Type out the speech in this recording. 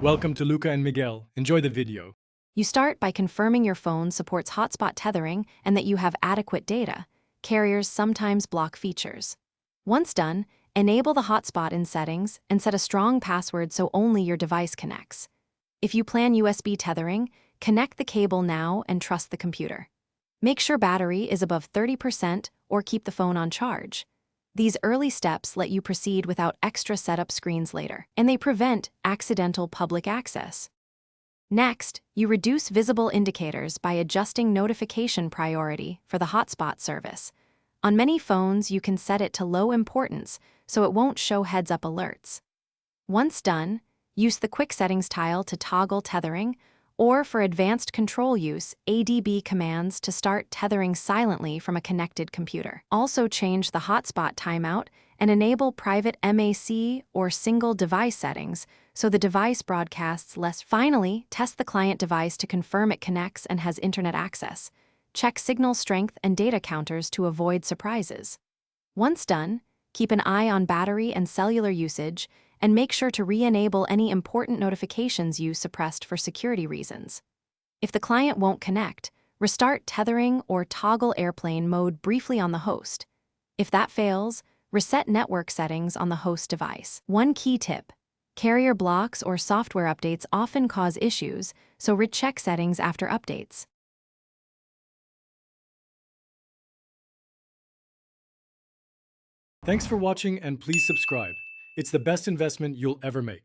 Welcome to Luca and Miguel. Enjoy the video. You start by confirming your phone supports hotspot tethering and that you have adequate data. Carriers sometimes block features. Once done, enable the hotspot in settings and set a strong password so only your device connects. If you plan USB tethering, connect the cable now and trust the computer. Make sure battery is above 30% or keep the phone on charge. These early steps let you proceed without extra setup screens later, and they prevent accidental public access. Next, you reduce visible indicators by adjusting notification priority for the hotspot service. On many phones, you can set it to low importance so it won't show heads-up alerts. Once done, use the Quick Settings tile to toggle tethering, or for advanced control use, ADB commands to start tethering silently from a connected computer. Also change the hotspot timeout and enable private MAC or single device settings so the device broadcasts less. Finally, test the client device to confirm it connects and has internet access. Check signal strength and data counters to avoid surprises. Once done, keep an eye on battery and cellular usage and make sure to re-enable any important notifications you suppressed for security reasons. If the client won't connect, restart tethering or toggle airplane mode briefly on the host. If that fails, reset network settings on the host device. One key tip: carrier blocks or software updates often cause issues, so recheck settings after updates. Thanks for watching and please subscribe. It's the best investment you'll ever make.